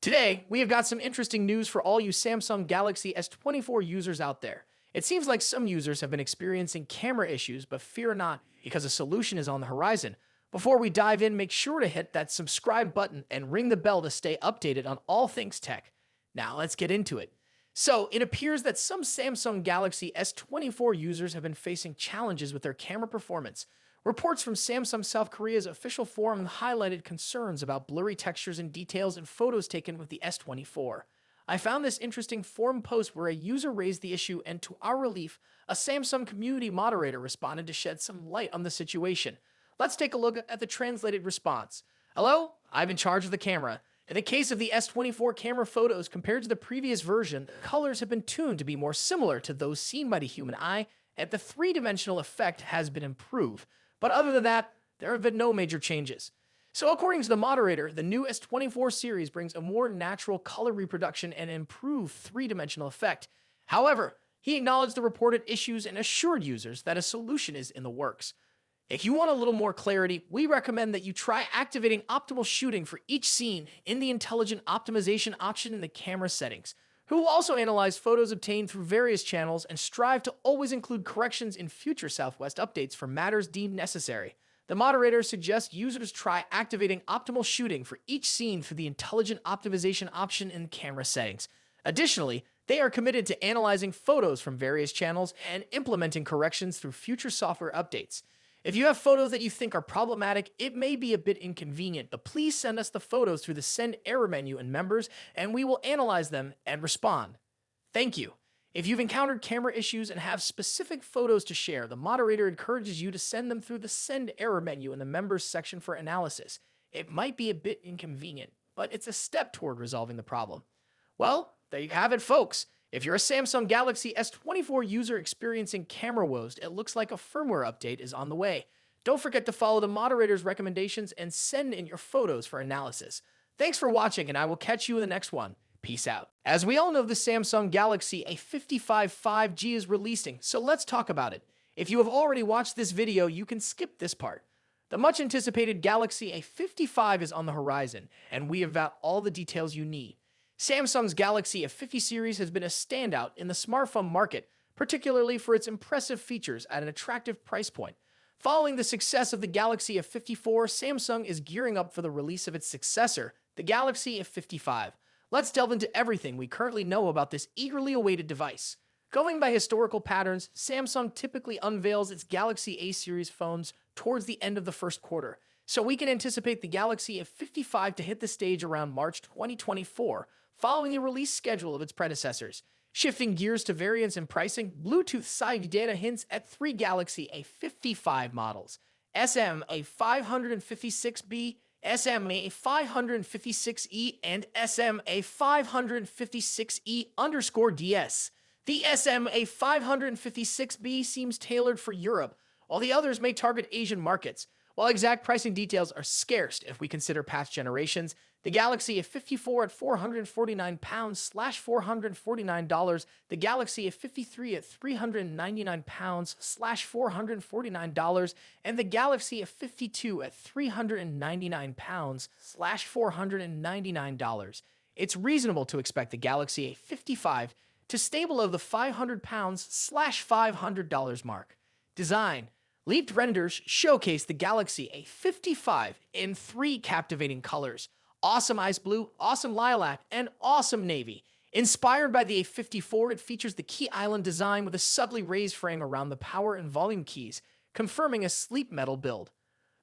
Today, we have got some interesting news for all you Samsung Galaxy S24 users out there. It seems like some users have been experiencing camera issues, but fear not, because a solution is on the horizon. Before we dive in, make sure to hit that subscribe button and ring the bell to stay updated on all things tech. Now, let's get into it. So, it appears that some Samsung Galaxy S24 users have been facing challenges with their camera performance. Reports from Samsung South Korea's official forum highlighted concerns about blurry textures and details in photos taken with the S24. I found this interesting forum post where a user raised the issue, and to our relief, a Samsung community moderator responded to shed some light on the situation. Let's take a look at the translated response. Hello, I'm in charge of the camera. In the case of the S24 camera photos compared to the previous version, the colors have been tuned to be more similar to those seen by the human eye, and the three-dimensional effect has been improved. But other than that, there have been no major changes. So according to the moderator, the new S24 series brings a more natural color reproduction and improved three-dimensional effect. However, he acknowledged the reported issues and assured users that a solution is in the works. If you want a little more clarity, we recommend that you try activating optimal shooting for each scene in the intelligent optimization option in the camera settings. Who will also analyze photos obtained through various channels and strive to always include corrections in future Southwest updates for matters deemed necessary. The moderator suggests users try activating optimal shooting for each scene through the intelligent optimization option in camera settings. Additionally, they are committed to analyzing photos from various channels and implementing corrections through future software updates. If you have photos that you think are problematic, it may be a bit inconvenient, but please send us the photos through the Send Error menu in Members, and we will analyze them and respond. Thank you. If you've encountered camera issues and have specific photos to share, the moderator encourages you to send them through the Send Error menu in the Members section for analysis. It might be a bit inconvenient, but it's a step toward resolving the problem. Well, there you have it, folks. If you're a Samsung Galaxy S24 user experiencing camera woes, it looks like a firmware update is on the way. Don't forget to follow the moderator's recommendations and send in your photos for analysis. Thanks for watching, and I will catch you in the next one. Peace out. As we all know, the Samsung Galaxy A55 5G is releasing, so let's talk about it. If you have already watched this video, you can skip this part. The much-anticipated Galaxy A55 is on the horizon, and we have got all the details you need. Samsung's Galaxy S50 series has been a standout in the smartphone market, particularly for its impressive features at an attractive price point. Following the success of the Galaxy S54, Samsung is gearing up for the release of its successor, the Galaxy S55. Let's delve into everything we currently know about this eagerly awaited device. Going by historical patterns, Samsung typically unveils its Galaxy A series phones towards the end of the first quarter, so we can anticipate the Galaxy S55 to hit the stage around March 2024, following the release schedule of its predecessors. Shifting gears to variants and pricing, Bluetooth side data hints at three Galaxy A55 models: SMA556B, SMA556E, and SMA556E_DS. The SMA556B seems tailored for Europe, while the others may target Asian markets. While exact pricing details are scarce if we consider past generations, the Galaxy S54 at £449/$449, the Galaxy S53 at £399/$449, and the Galaxy S52 at £399/$499. It's reasonable to expect the Galaxy S55 to stay below the £500/$500 mark. Design. Leaked renders showcase the Galaxy A55 in three captivating colors: awesome ice blue, awesome lilac, and awesome navy. Inspired by the A54, it features the key island design with a subtly raised frame around the power and volume keys, confirming a sleek metal build.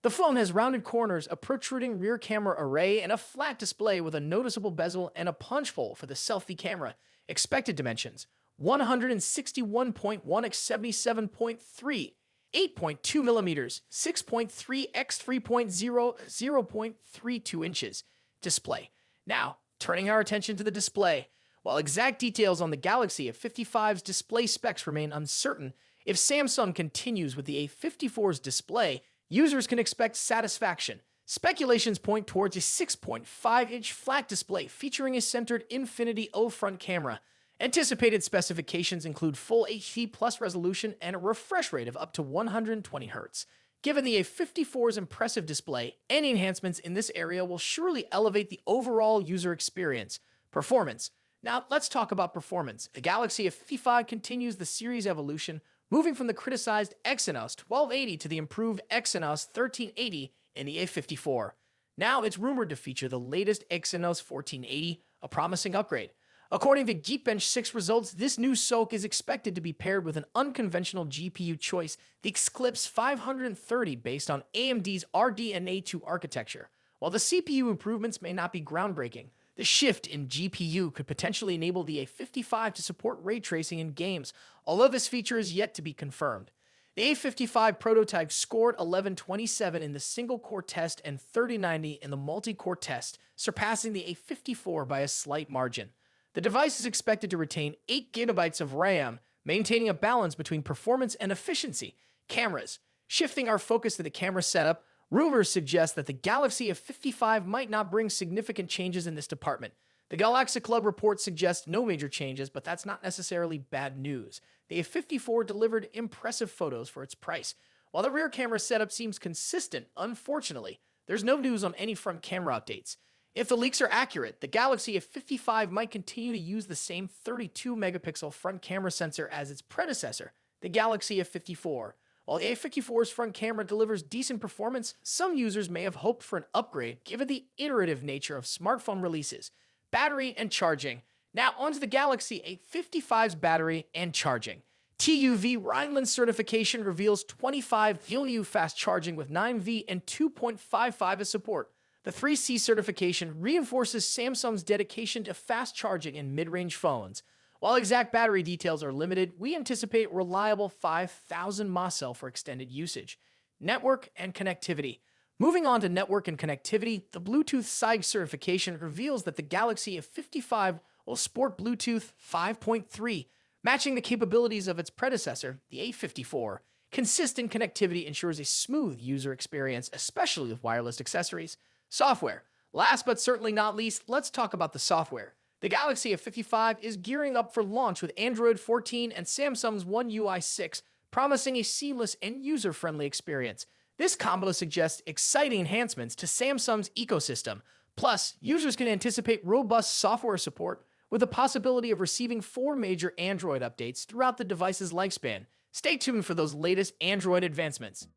The phone has rounded corners, a protruding rear camera array, and a flat display with a noticeable bezel and a punch hole for the selfie camera. Expected dimensions: 161.1 x 77.3, 8.2 millimeters, 6.3 x 3.0, 0.32 inches. Display. Now, turning our attention to the display. While exact details on the Galaxy S55's display specs remain uncertain, if Samsung continues with the A54's display, users can expect satisfaction. Speculations point towards a 6.5-inch flat display featuring a centered Infinity O front camera. Anticipated specifications include full HD+ resolution and a refresh rate of up to 120 Hz. Given the A54's impressive display, any enhancements in this area will surely elevate the overall user experience. Performance. Now, let's talk about performance. The Galaxy S55 continues the series evolution, moving from the criticized Exynos 1280 to the improved Exynos 1380 in the A54. Now, it's rumored to feature the latest Exynos 1480, a promising upgrade. According to Geekbench 6 results, this new SoC is expected to be paired with an unconventional GPU choice, the Eclipse 530, based on AMD's RDNA2 architecture. While the CPU improvements may not be groundbreaking, the shift in GPU could potentially enable the A55 to support ray tracing in games, although this feature is yet to be confirmed. The A55 prototype scored 1127 in the single-core test and 3090 in the multi-core test, surpassing the A54 by a slight margin. The device is expected to retain 8 GB of RAM, maintaining a balance between performance and efficiency. Cameras. Shifting our focus to the camera setup, rumors suggest that the Galaxy S55 might not bring significant changes in this department. The Galaxy Club report suggests no major changes, but that's not necessarily bad news. The A54 delivered impressive photos for its price. While the rear camera setup seems consistent, unfortunately, there's no news on any front camera updates. If the leaks are accurate, the Galaxy S55 might continue to use the same 32-megapixel front camera sensor as its predecessor, the Galaxy S54. While the A54's front camera delivers decent performance, some users may have hoped for an upgrade given the iterative nature of smartphone releases. Battery and charging. Now onto the Galaxy A55's battery and charging. TÜV Rheinland certification reveals 25 VLU fast charging with 9V and 2.55 as support. The 3C certification reinforces Samsung's dedication to fast charging in mid-range phones. While exact battery details are limited, we anticipate reliable 5,000 mAh cell for extended usage. Network and connectivity. Moving on to network and connectivity, the Bluetooth SIG certification reveals that the Galaxy S55 will sport Bluetooth 5.3, matching the capabilities of its predecessor, the A54. Consistent connectivity ensures a smooth user experience, especially with wireless accessories. Software. Last but certainly not least, let's talk about the software. The Galaxy S55 is gearing up for launch with Android 14 and Samsung's One UI 6, promising a seamless and user-friendly experience. This combo suggests exciting enhancements to Samsung's ecosystem. Plus, users can anticipate robust software support with the possibility of receiving 4 major Android updates throughout the device's lifespan. Stay tuned for those latest Android advancements.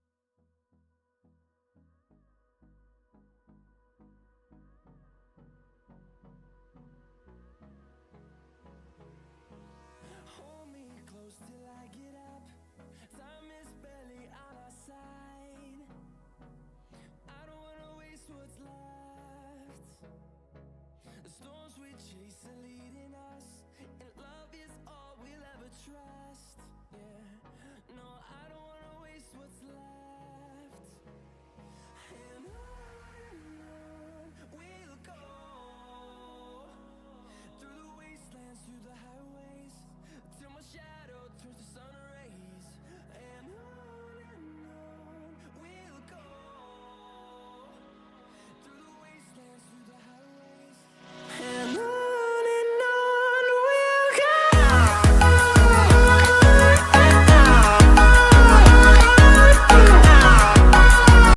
Hold me close till I get up. Time is barely on our side. I don't wanna waste what's left. The storms we